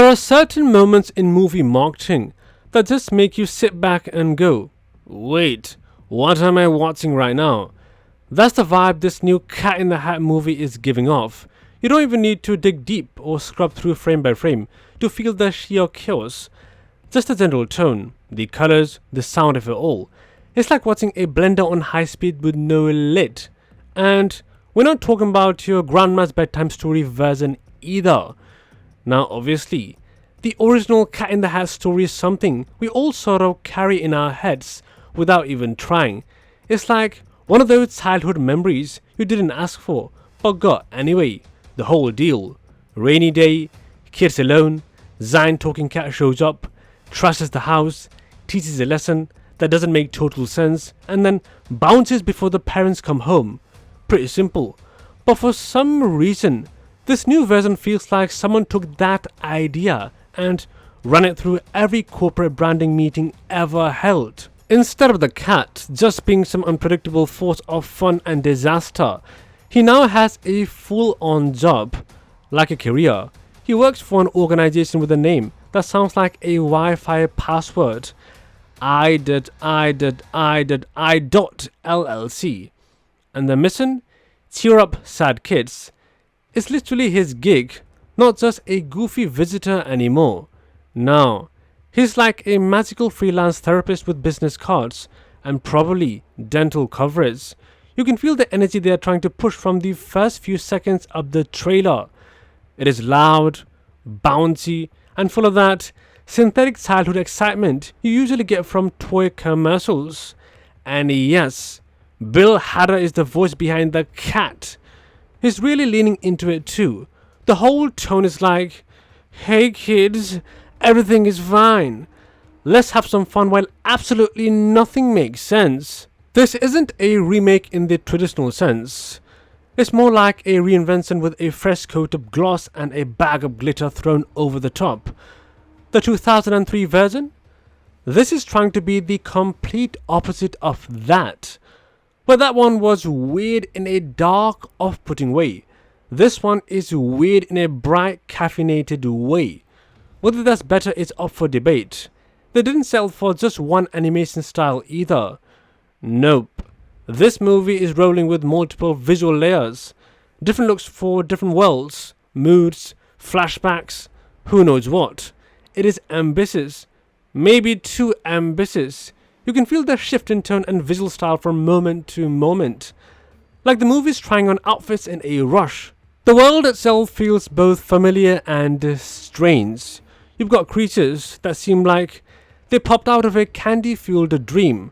There are certain moments in movie marketing that just make you sit back and go, wait, what am I watching right now? That's the vibe this new Cat in the Hat movie is giving off. You don't even need to dig deep or scrub through frame by frame to feel the sheer chaos. Just the general tone, the colors, the sound of it all. It's like watching a blender on high speed with no lid. And we're not talking about your grandma's bedtime story version either. Now obviously, the original Cat in the Hat story is something we all sort of carry in our heads without even trying. It's like one of those childhood memories you didn't ask for, but got anyway. The whole deal. Rainy day, kids alone, Zion talking cat shows up, trashes the house, teaches a lesson that doesn't make total sense, and then bounces before the parents come home. Pretty simple. But for some reason, this new version feels like someone took that idea and ran it through every corporate branding meeting ever held. Instead of the cat just being some unpredictable force of fun and disaster, he now has a full-on job, like a career. He works for an organization with a name that sounds like a Wi-Fi password. I.LLC. And the mission? Cheer up sad kids. It's literally his gig, not just a goofy visitor anymore. No, he's like a magical freelance therapist with business cards and probably dental coverage. You can feel the energy they are trying to push from the first few seconds of the trailer. It is loud, bouncy, and full of that synthetic childhood excitement you usually get from toy commercials. And yes, Bill Hader is the voice behind the cat. He's really leaning into it too. The whole tone is like, hey kids, everything is fine. Let's have some fun while absolutely nothing makes sense. This isn't a remake in the traditional sense. It's more like a reinvention with a fresh coat of gloss and a bag of glitter thrown over the top. The 2003 version? This is trying to be the complete opposite of that. But that one was weird in a dark, off-putting way. This one is weird in a bright, caffeinated way. Whether that's better is up for debate. They didn't settle for just one animation style either. Nope. This movie is rolling with multiple visual layers. Different looks for different worlds, moods, flashbacks, who knows what. It is ambitious. Maybe too ambitious. You can feel the shift in tone and visual style from moment to moment. Like the movie's trying on outfits in a rush. The world itself feels both familiar and strange. You've got creatures that seem like they popped out of a candy-fueled dream.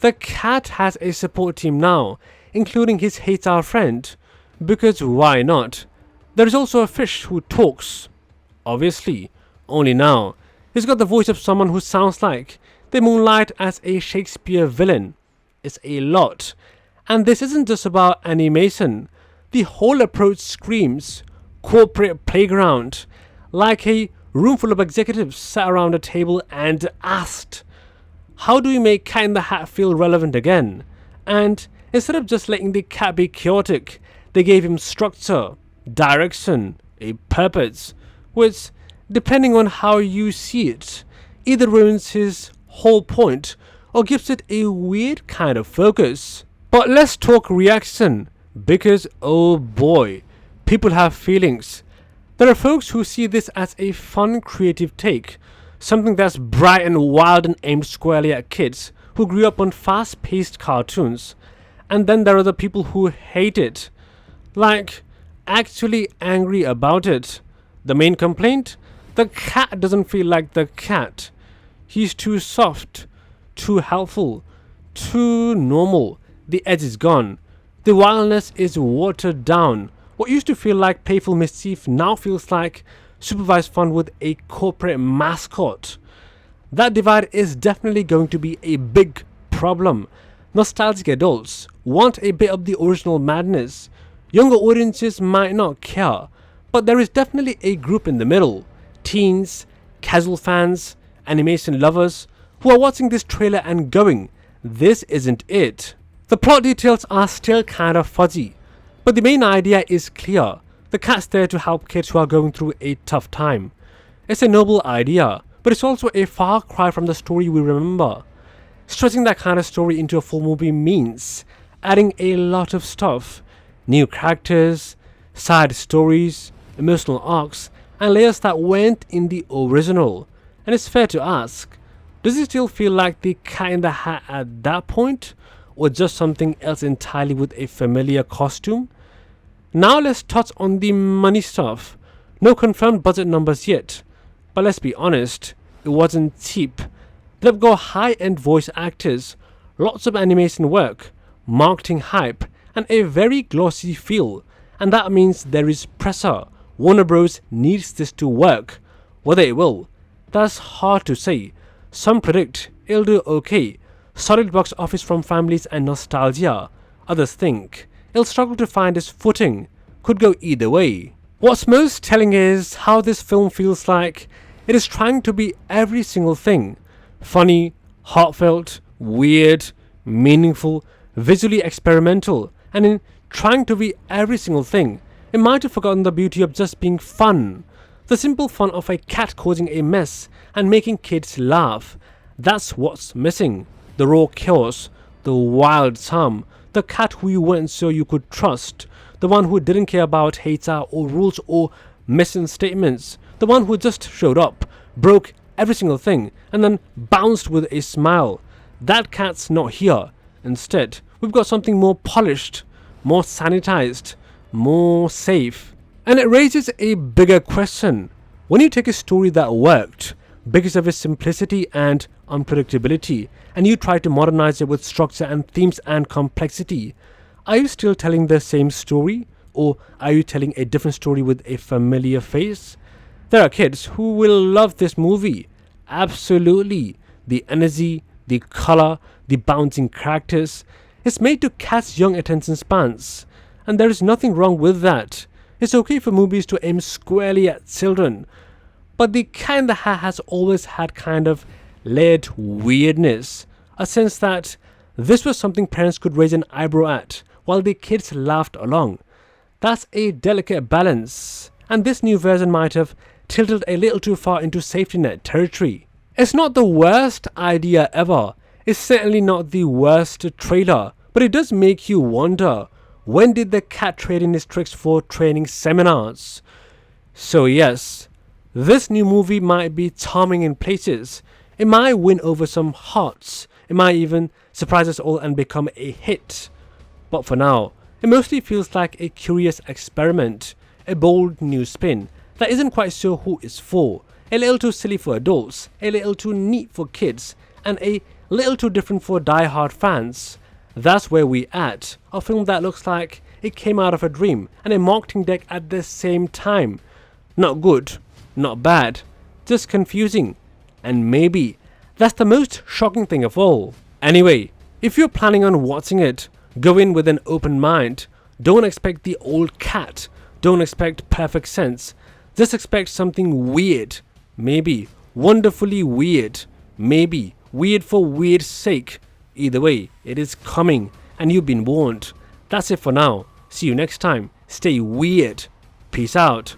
The cat has a support team now, including his HR friend. Because why not? There is also a fish who talks. Obviously, only now. He's got the voice of someone who sounds like they moonlight as a Shakespeare villain. It's a lot. And this isn't just about animation. The whole approach screams corporate playground. Like a room full of executives sat around a table and asked, how do we make Cat in the Hat feel relevant again? And instead of just letting the cat be chaotic, they gave him structure, direction, a purpose, which, depending on how you see it, either ruins his whole point or gives it a weird kind of focus. But let's talk reaction, because oh boy, people have feelings. There are folks who see this as a fun creative take, something that's bright and wild and aimed squarely at kids who grew up on fast-paced cartoons. And then there are the people who hate it, like actually angry about it. The main complaint? The cat doesn't feel like the cat. He's too soft, too helpful, too normal. The edge is gone. The wildness is watered down. What used to feel like playful mischief now feels like supervised fun with a corporate mascot. That divide is definitely going to be a big problem. Nostalgic adults want a bit of the original madness. Younger audiences might not care, but there is definitely a group in the middle. Teens, casual fans, animation lovers who are watching this trailer and going, this isn't it. The plot details are still kind of fuzzy, but the main idea is clear. The cat's there to help kids who are going through a tough time. It's a noble idea, but it's also a far cry from the story we remember. Stretching that kind of story into a full movie means adding a lot of stuff: new characters, side stories, emotional arcs, and layers that weren't in the original. And it's fair to ask, does it still feel like the Cat in the Hat at that point, or just something else entirely with a familiar costume? Now let's touch on the money stuff. No confirmed budget numbers yet, but let's be honest, it wasn't cheap. They've got high-end voice actors, lots of animation work, marketing hype, and a very glossy feel, and that means there is pressure. Warner Bros. Needs this to work. Whether it will, that's hard to say. Some predict it'll do okay, solid box office from families and nostalgia. Others think it'll struggle to find its footing. Could go either way. What's most telling is how this film feels like it is trying to be every single thing. Funny, heartfelt, weird, meaningful, visually experimental, and in trying to be every single thing, it might have forgotten the beauty of just being fun. The simple fun of a cat causing a mess and making kids laugh. That's what's missing. The raw chaos, the wild charm, the cat who you weren't sure you could trust, the one who didn't care about hater or rules or mission statements, the one who just showed up, broke every single thing, and then bounced with a smile. That cat's not here. Instead, we've got something more polished, more sanitized, more safe. And it raises a bigger question. When you take a story that worked because of its simplicity and unpredictability, and you try to modernize it with structure and themes and complexity, are you still telling the same story, or are you telling a different story with a familiar face? There are kids who will love this movie. Absolutely. The energy, the color, the bouncing characters. It's made to catch young attention spans. And there is nothing wrong with that. It's okay for movies to aim squarely at children. But the Cat in the Hat has always had kind of layered weirdness. A sense that this was something parents could raise an eyebrow at, while the kids laughed along. That's a delicate balance. And this new version might have tilted a little too far into safety net territory. It's not the worst idea ever. It's certainly not the worst trailer. But it does make you wonder, when did the cat trade in its tricks for training seminars? So yes, this new movie might be charming in places. It might win over some hearts. It might even surprise us all and become a hit. But for now, it mostly feels like a curious experiment, a bold new spin that isn't quite sure who it's for, a little too silly for adults, a little too neat for kids, and a little too different for die-hard fans. That's where we at, a film that looks like it came out of a dream and a marketing deck at the same time. Not good, not bad, just confusing. And maybe that's the most shocking thing of all. Anyway, if you're planning on watching it, go in with an open mind. Don't expect the old cat. Don't expect perfect sense. Just expect something weird. Maybe wonderfully weird. Maybe weird for weird's sake. Either way, it is coming, and you've been warned. That's it for now. See you next time. Stay weird. Peace out.